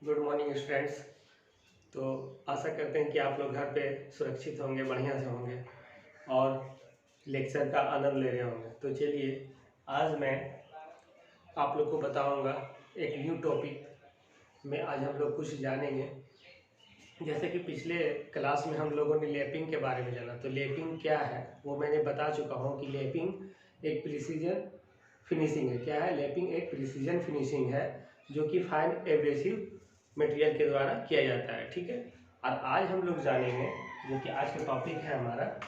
Good morning students. तो आशा करते हैं कि आप लोग घर पे सुरक्षित होंगे, बढ़िया से होंगे और लेक्चर का आनंद ले रहे होंगे। तो चलिए आज मैं आप लोग को बताऊंगा एक न्यू टॉपिक में। आज हम लोग कुछ जानेंगे। जैसे कि पिछले क्लास में हम लोगों ने लैपिंग के बारे में जाना, तो लैपिंग क्या है वो मैंने बता चुका हूँ कि लैपिंग एक प्रिसीजन फिनिशिंग है। क्या है? लैपिंग एक प्रिसीजन फिनिशिंग है जो कि फाइन एब्रेसिव मटेरियल के द्वारा किया जाता है। ठीक है। और आज हम लोग जानेंगे, जो कि आज का टॉपिक है हमारा,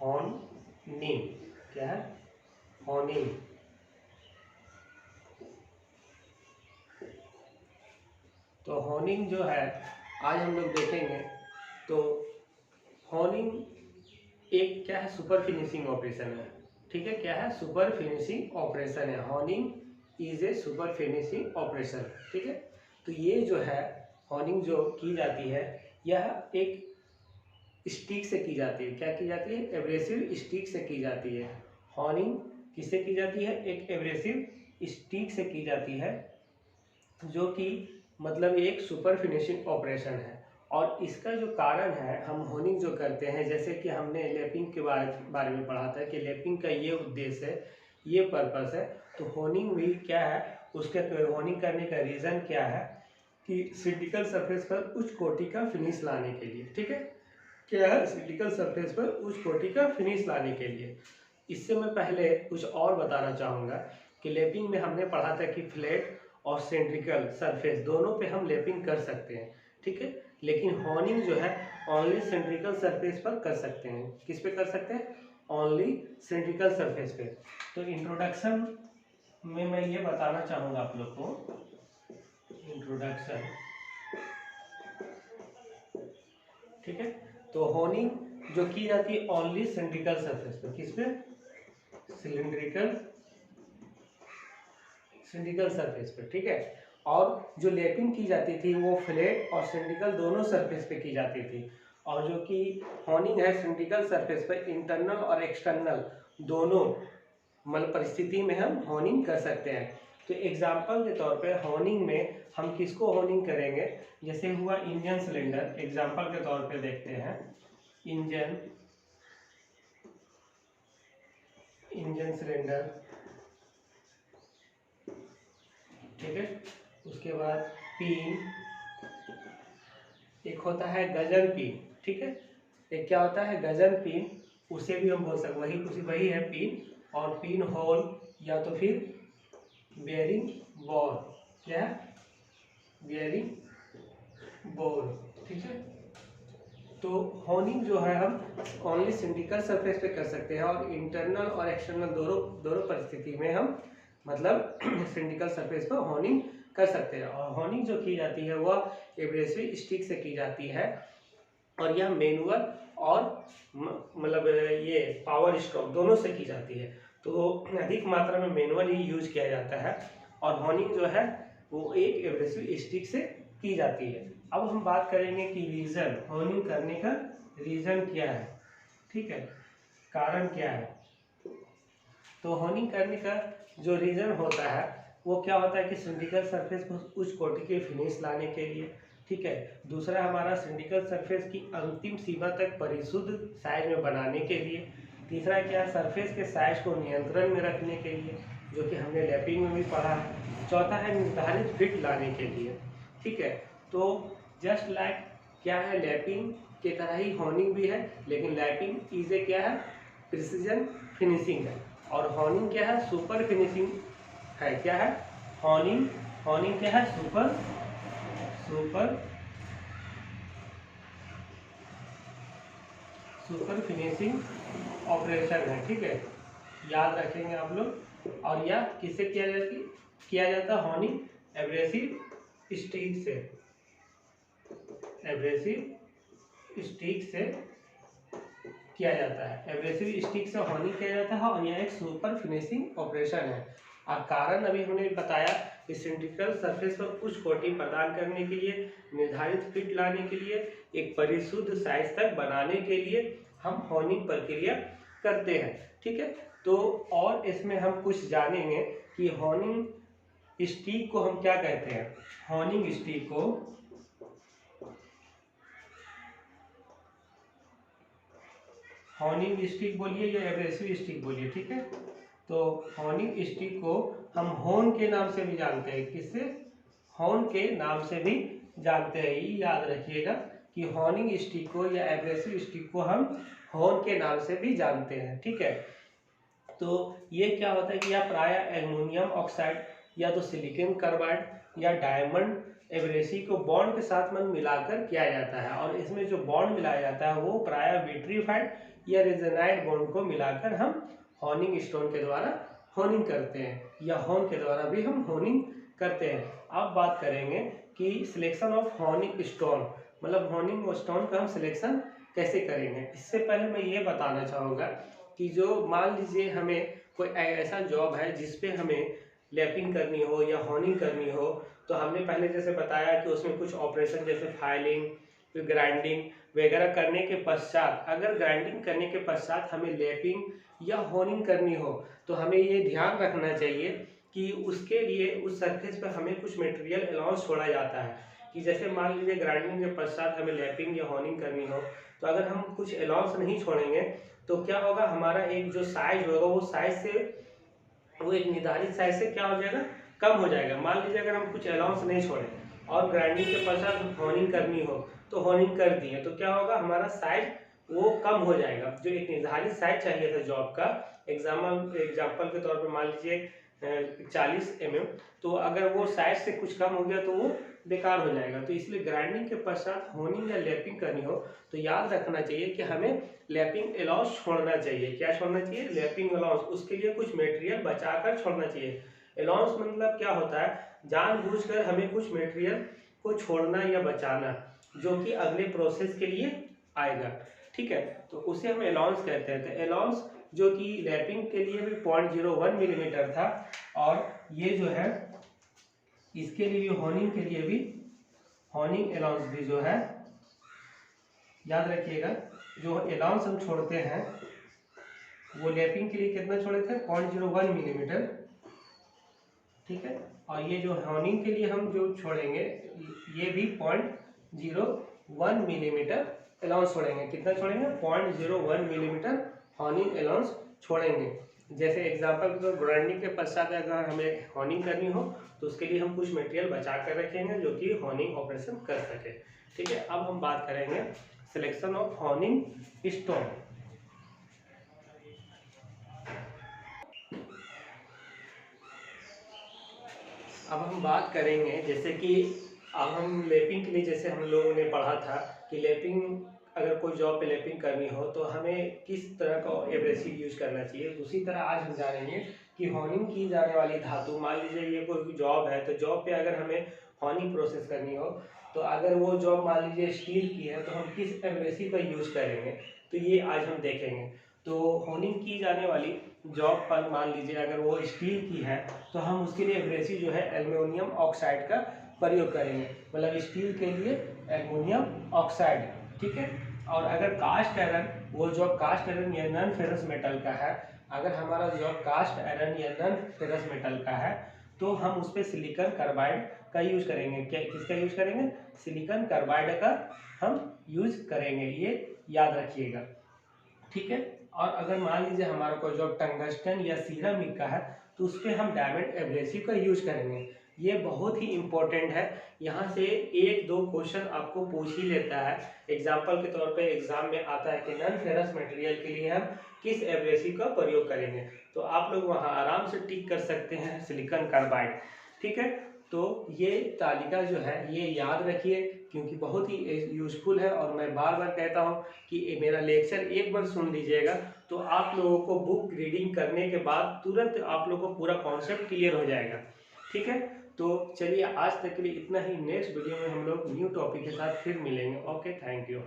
हॉर्निंग। क्या है? हॉर्निंग। तो हॉर्निंग जो है आज हम लोग देखेंगे। तो हॉर्निंग एक क्या है? सुपर फिनिशिंग ऑपरेशन है। ठीक है। क्या है? सुपर फिनिशिंग ऑपरेशन है। Horning is a super finishing operation. ठीक है। तो ये जो है हॉर्निंग जो की जाती है, यह एक स्टिक से की जाती है। क्या की जाती है? एब्रेसिव स्टिक से की जाती है। हॉर्निंग किससे की जाती है? एक एब्रेसिव स्टिक से की जाती है, जो कि मतलब एक सुपर फिनिशिंग ऑपरेशन है। और इसका जो कारण है, हम हॉर्निंग जो करते हैं, जैसे कि हमने लैपिंग के बारे में पढ़ा था कि लैपिंग का ये उद्देश्य है, ये पर्पस है। तो हॉर्निंग भी क्या है? उसके हॉर्निंग करने का रीज़न क्या है कि सिलिकॉन सरफेस पर उच्च कोटि का फिनिश लाने के लिए। ठीक है। क्या है? सिलिकॉन सरफेस पर उच्च कोटि का फिनिश लाने के लिए। इससे मैं पहले कुछ और बताना चाहूँगा कि लैपिंग में हमने पढ़ा था कि फ्लैट और सेंट्रिकल सरफेस दोनों पे हम लैपिंग कर सकते हैं। ठीक है। लेकिन हॉर्निंग जो है ओनली सेंट्रिकल सरफेस पर कर सकते हैं। किस पे कर सकते हैं? ओनली सेंट्रिकल सरफेस पे। तो इंट्रोडक्शन में मैं ये बताना चाहूँगा आप लोग को, इंट्रोडक्शन। ठीक है। तो हॉर्निंग जो की जाती है ओनली सिलिंड्रिकल सरफेस पे। किस पे? सिलिंड्रिकल सरफेस पे। ठीक है। और जो लैपिंग की जाती थी वो फ्लैट और सिलिंड्रिकल दोनों सरफेस पे की जाती थी। और जो कि हॉर्निंग है सिलिंड्रिकल सरफेस पे इंटरनल और एक्सटर्नल दोनों मतलब परिस्थिति में हम हॉर्निंग कर सकते हैं। तो एग्जाम्पल के तौर पे हॉर्निंग में हम किसको हॉर्निंग करेंगे? जैसे हुआ इंजन सिलेंडर। एग्जाम्पल के तौर पे देखते हैं इंजन सिलेंडर। ठीक है। उसके बाद पिन, एक होता है गजन पिन। ठीक है। एक क्या होता है? गजन पिन। उसे भी हम बोल सकते, वही है पिन। और पिन होल या तो फिर बेयरिंग बोर। क्या है? Bearing bore. ठीक है। तो हॉर्निंग जो है हम ओनली सिलिंड्रिकल सरफेस पे कर सकते हैं और इंटरनल और एक्सटर्नल दोनों परिस्थिति में हम मतलब सिलिंड्रिकल सरफेस पर हॉर्निंग कर सकते हैं। और हॉर्निंग जो की जाती है वह एब्रेसिव स्टिक से की जाती है और यह मैनुअल और मतलब ये पावर स्ट्रोक दोनों से की जाती है। तो अधिक मात्रा में मैनुअल ही यूज किया जाता है और हॉर्निंग जो है वो एक एब्रेसिव स्टिक से की जाती है। अब हम बात करेंगे कि रीजन, हॉर्निंग करने का रीजन क्या है। ठीक है। कारण क्या है? तो हॉर्निंग करने का जो रीजन होता है वो क्या होता है कि सिलिंड्रिकल सरफेस को उच्च कोटि के फिनिश लाने के लिए। ठीक है। दूसरा हमारा सिलिंड्रिकल सरफेस की अंतिम सीमा तक परिशुद्ध साइज में बनाने के लिए। तीसरा क्या? सरफेस के साइज को नियंत्रण में रखने के लिए, जो कि हमने लैपिंग में भी पढ़ा है। चौथा है निर्धारित फिट लाने के लिए। ठीक है। तो जस्ट लाइक क्या है, लैपिंग के तरह ही हॉर्निंग भी है, लेकिन लैपिंग इज ए क्या है? प्रिसीजन फिनिशिंग है और हॉर्निंग क्या है? सुपर फिनिशिंग है। क्या है? हॉर्निंग क्या है? सुपर फिनिशिंग ऑपरेशन है। ठीक है। याद रखेंगे आप लोग। और यह किससे किया जाता है? हॉर्निंग एब्रेसिव स्टिक से किया जाता है। एब्रेसिव स्टिक से हॉर्निंग किया जाता है और यह एक सुपर फिनिशिंग ऑपरेशन है। और कारण अभी हमने बताया कि सिलिंड्रिकल सरफेस पर उच्च कोटि प्रदान करने के लिए, निर्धारित फिट लाने के लिए, एक परिशुद्ध साइज तक बनाने के लिए हम हॉर्निंग प्रक्रिया करते हैं। ठीक है। तो और इसमें हम कुछ जानेंगे कि हॉर्निंग स्टिक को हम क्या कहते हैं, हॉनिंग स्टिक को हॉनिंग स्टिक बोलिए या एब्रेसिव स्टिक बोलिए, ठीक है। तो हॉनिंग स्टिक को हम हॉर्न के नाम से भी जानते हैं, किससे, हॉर्न के नाम से भी जानते हैं। ये याद रखिएगा कि हॉर्निंग स्टिक को या एब्रेसिव स्टिक को हम हॉर्न के नाम से भी जानते हैं, ठीक है। तो ये क्या होता है कि यह प्राय एल्युमिनियम ऑक्साइड या तो सिलिकॉन कार्बाइड या डायमंड एब्रेसिव को बॉन्ड के साथ में मिलाकर किया जाता है, और इसमें जो बॉन्ड मिलाया जाता है वो प्राय विट्रीफाइड या रेजोनाइट बॉन्ड को मिलाकर हम हॉर्निंग स्टोन के द्वारा होनिंग करते हैं, या हॉर्न के द्वारा भी हम होनिंग करते हैं। अब बात करेंगे कि सिलेक्शन ऑफ हॉर्निंग स्टोन, मतलब हॉर्निंग स्टोन का हम सिलेक्शन कैसे करेंगे। इससे पहले मैं ये बताना चाहूँगा कि जो मान लीजिए हमें कोई ऐसा जॉब है जिसपे हमें लैपिंग करनी हो या हॉर्निंग करनी हो, तो हमने पहले जैसे बताया कि उसमें कुछ ऑपरेशन जैसे फाइलिंग, फिर ग्राइंडिंग वगैरह करने के पश्चात, अगर ग्राइंडिंग करने के पश्चात हमें लैपिंग या होनिंग करनी हो तो हमें ये ध्यान रखना चाहिए कि उसके लिए उस सरफेस पर हमें कुछ मटेरियल अलाउंस छोड़ा जाता है। कि जैसे मान लीजिए ग्राइंडिंग के पश्चात हमें लैपिंग या होनिंग करनी हो, तो अगर हम कुछ अलाउंस नहीं छोड़ेंगे तो क्या होगा, हमारा एक जो साइज होगा वो साइज से, वो एक निर्धारित साइज से क्या हो जाएगा, कम हो जाएगा। मान लीजिए अगर हम कुछ अलाउंस नहीं छोड़ें और ग्राइंडिंग के पश्चात होनिंग करनी हो तो होनिंग कर दिए, तो क्या होगा, हमारा साइज वो कम हो जाएगा। जो एक निर्धारित साइज चाहिए था जॉब का, एग्जाम्पल के तौर पर मान लीजिए 40 mm, तो अगर वो साइज से कुछ कम हो गया तो वो बेकार हो जाएगा। तो इसलिए ग्राइंडिंग के पश्चात होनिंग या लैपिंग करनी हो तो याद रखना चाहिए कि हमें लैपिंग अलाउंस छोड़ना चाहिए। क्या छोड़ना चाहिए, लैपिंग अलाउंस। उसके लिए कुछ मटेरियल बचाकर छोड़ना चाहिए। अलाउंस मतलब क्या होता है, जानबूझकर हमें कुछ मटेरियल को छोड़ना या बचाना जो कि अगले प्रोसेस के लिए आएगा, ठीक है। तो उसे हम अलाउंस कहते हैं। तो अलाउंस जो कि लैपिंग के लिए भी 0.01 मिलीमीटर था, और ये जो है इसके लिए भी, होनिंग के लिए भी, होनिंग अलाउंस भी जो है, याद रखिएगा, जो अलाउंस हम छोड़ते हैं वो लैपिंग के लिए कितना छोड़े थे, 0.01 मिलीमीटर, ठीक है। और ये जो होनिंग के लिए हम जो छोड़ेंगे ये भी 0.01 मिलीमीटर अलाउंस छोड़ेंगे। कितना छोड़ेंगे, 0.01 मिलीमीटर हॉर्निंग अलाउंस छोड़ेंगे। जैसे एग्जांपल तो ग्राइंडिंग के पश्चात अगर हमें हॉर्निंग करनी हो तो उसके लिए हम कुछ मटेरियल बचा कर रखेंगे जो कि हॉर्निंग ऑपरेशन कर सके, ठीक है। अब हम बात करेंगे सिलेक्शन ऑफ हॉर्निंग स्टोन। अब हम बात करेंगे जैसे कि अब हम लैपिंग के लिए, जैसे हम लोगों ने पढ़ा था कि लैपिंग, अगर कोई जॉब पे लैपिंग करनी हो तो हमें किस तरह का एब्रेसिव यूज करना चाहिए। उसी तरह आज हम जानेंगे कि हॉर्निंग की जाने वाली धातु, मान लीजिए ये कोई जॉब है तो जॉब पे अगर हमें हॉर्निंग प्रोसेस करनी हो, तो अगर वो जॉब मान लीजिए स्टील की है तो हम किस एब्रेसिव का यूज करेंगे, तो ये आज हम देखेंगे। तो हॉर्निंग की जाने वाली जॉब पर मान लीजिए अगर वो स्टील की है तो हम उसके लिए एब्रेसिव जो है एल्युमिनियम ऑक्साइड का प्रयोग करेंगे, मतलब स्टील के लिए एल्युमिनियम ऑक्साइड, ठीक है। और अगर कास्ट आयरन, वो जॉब कास्ट आयरन या नॉन फेरस मेटल का है, अगर हमारा जॉब कास्ट आयरन या नॉन फेरस मेटल का है तो हम उस पर सिलिकॉन कार्बाइड का यूज करेंगे। क्या, किसका यूज करेंगे, सिलिकॉन कार्बाइड का हम यूज करेंगे, ये याद रखिएगा, ठीक है। और अगर मान लीजिए हमारा कोई जॉब टंगस्टन या सिरामिक का है तो उस पर हम डायमंड एब्रेसिव का यूज करेंगे। ये बहुत ही इम्पोर्टेंट है, यहाँ से 1-2 क्वेश्चन आपको पूछ ही लेता है। एग्जाम्पल के तौर पे एग्जाम में आता है कि नॉन फेरस मटेरियल के लिए हम किस एब्रेसिव का प्रयोग करेंगे, तो आप लोग वहाँ आराम से टिक कर सकते हैं सिलिकॉन कार्बाइड, ठीक है। तो ये तालिका जो है ये याद रखिए क्योंकि बहुत ही यूजफुल है, और मैं बार बार कहता हूँ कि मेरा लेक्चर एक बार सुन लीजिएगा तो आप लोगों को बुक रीडिंग करने के बाद तुरंत आप लोगों को पूरा कॉन्सेप्ट क्लियर हो जाएगा, ठीक है। तो चलिए आज तक के लिए इतना ही। नेक्स्ट वीडियो में हम लोग न्यू टॉपिक के साथ फिर मिलेंगे। Okay, thank you.